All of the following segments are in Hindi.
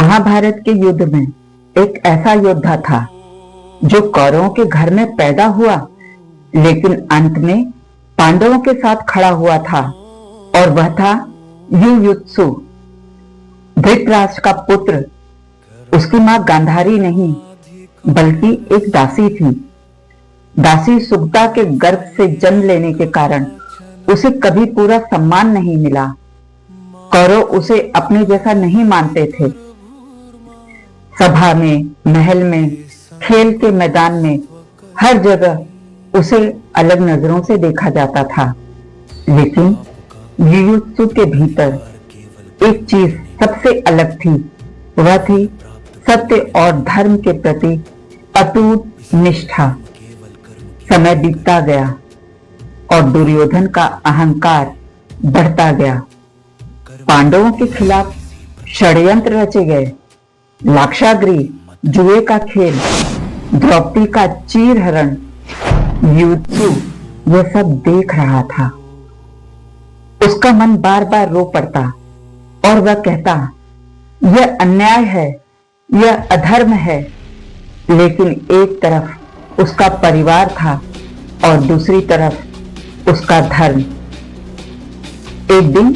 महाभारत के युद्ध में एक ऐसा योद्धा था जो कौरवों के घर में पैदा हुआ, लेकिन अंत में पांडवों के साथ खड़ा हुआ था, और वह था युयुत्सु। धृतराष्ट्र का पुत्र। उसकी मां गांधारी नहीं बल्कि एक दासी थी। दासी सुगता के गर्भ से जन्म लेने के कारण उसे कभी पूरा सम्मान नहीं मिला। कौरव उसे अपने जैसा नहीं मानते थे। सभा में, महल में, खेल के मैदान में, हर जगह उसे अलग नजरों से देखा जाता था। लेकिन युयुत्सु के भीतर एक चीज सबसे अलग थी। वह थी सत्य और धर्म के प्रति अटूट निष्ठा। समय बीतता गया और दुर्योधन का अहंकार बढ़ता गया। पांडवों के खिलाफ षड्यंत्र रचे गए। लाक्षागृह, जुए का खेल, द्रौपदी का चीरहरण। युयुत्सु यह सब देख रहा था। उसका मन बार बार रो पड़ता और वह कहता, यह अन्याय है, यह अधर्म है। लेकिन एक तरफ उसका परिवार था और दूसरी तरफ उसका धर्म। एक दिन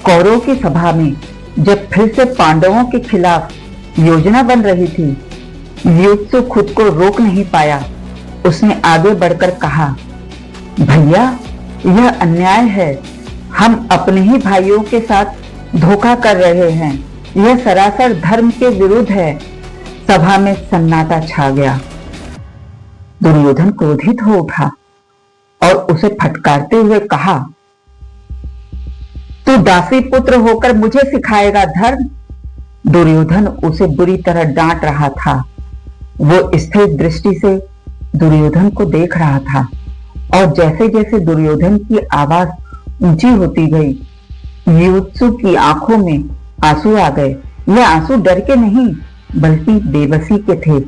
कौरवों की सभा में जब फिर से पांडवों के खिलाफ योजना बन रही थी, युयुत्सु खुद को रोक नहीं पाया। उसने आगे बढ़कर कहा, भैया, यह अन्याय है। हम अपने ही भाइयों के साथ धोखा कर रहे हैं। यह सरासर धर्म के विरुद्ध है। सभा में सन्नाटा छा गया। दुर्योधन क्रोधित हो उठा और उसे फटकारते हुए कहा, तू दासी पुत्र होकर मुझे सिखाएगा धर्म? दुर्योधन उसे बुरी तरह डांट रहा था। वो स्थिर दृष्टि से दुर्योधन को देख रहा था और जैसे जैसे दुर्योधन की आवाज ऊंची होती गई, युयुत्सु की आंखों में आंसू आ गए। यह आंसू डर के नहीं बल्कि बेबसी के थे।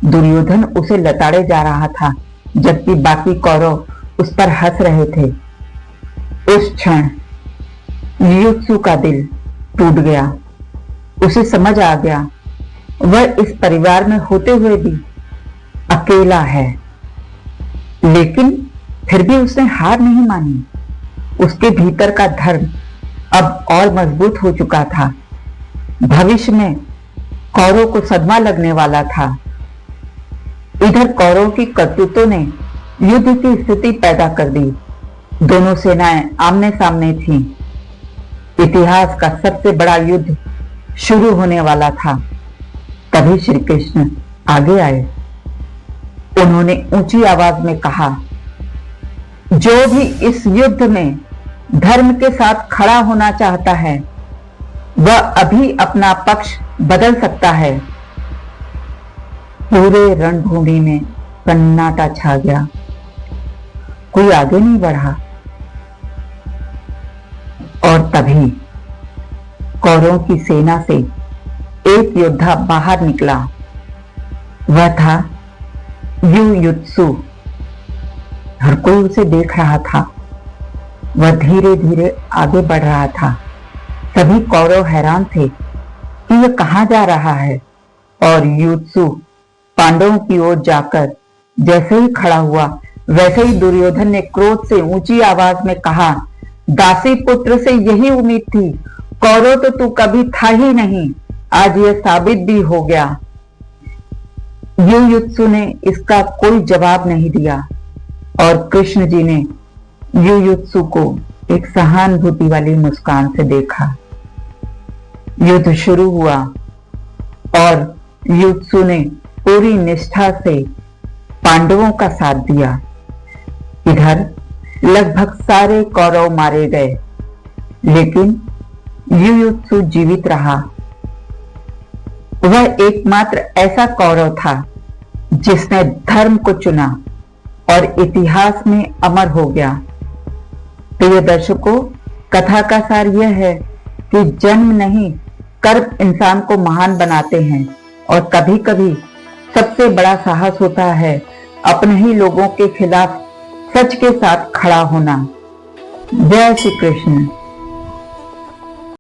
दुर्योधन उसे लताड़े जा रहा था, जबकि बाकी कौरव उस पर हंस रहे थे। उस क्षण युयुत्सु का दिल टूट गया। उसे समझ आ गया, वह इस परिवार में होते हुए भी अकेला है। लेकिन फिर भी उसने हार नहीं मानी। उसके भीतर का धर्म अब और मजबूत हो चुका था। भविष्य में कौरवों को सदमा लगने वाला था। इधर कौरवों की करतूतों ने युद्ध की स्थिति पैदा कर दी। दोनों सेनाएं आमने सामने थीं। इतिहास का सबसे बड़ा युद्ध शुरू होने वाला था। तभी श्री कृष्ण आगे आए। उन्होंने ऊंची आवाज में कहा, जो भी इस युद्ध में धर्म के साथ खड़ा होना चाहता है, वह अभी अपना पक्ष बदल सकता है। पूरे रणभूमि में सन्नाटा छा गया। कोई आगे नहीं बढ़ा। और तभी कौरवों की सेना से एक योद्धा बाहर निकला। वह था युयुत्सु। हर कोई उसे देख रहा था। वह धीरे धीरे आगे बढ़ रहा था। सभी कौरव हैरान थे कि यह कहां जा रहा है। और युयुत्सु पांडवों की ओर जाकर जैसे ही खड़ा हुआ, वैसे ही दुर्योधन ने क्रोध से ऊंची आवाज में कहा, दासी पुत्र से यही उम्मीद थी। कौरव तो तू कभी था ही नहीं। आज यह साबित भी हो गया। युयुत्सु ने इसका कोई जवाब नहीं दिया और कृष्ण जी ने युयुत्सु को एक सहानुभूति वाली मुस्कान से देखा। युद्ध शुरू हुआ और युयुत्सु ने पूरी निष्ठा से पांडवों का साथ दिया। इधर लगभग सारे कौरव मारे गए, लेकिन युयुत्सु जीवित रहा। वह एकमात्र ऐसा कौरव था जिसने धर्म को चुना और इतिहास में अमर हो गया। प्रिय दर्शकों, कथा का सार यह है कि जन्म नहीं, कर्म इंसान को महान बनाते हैं। और कभी कभी सबसे बड़ा साहस होता है अपने ही लोगों के खिलाफ सच के साथ खड़ा होना। जय श्री कृष्ण।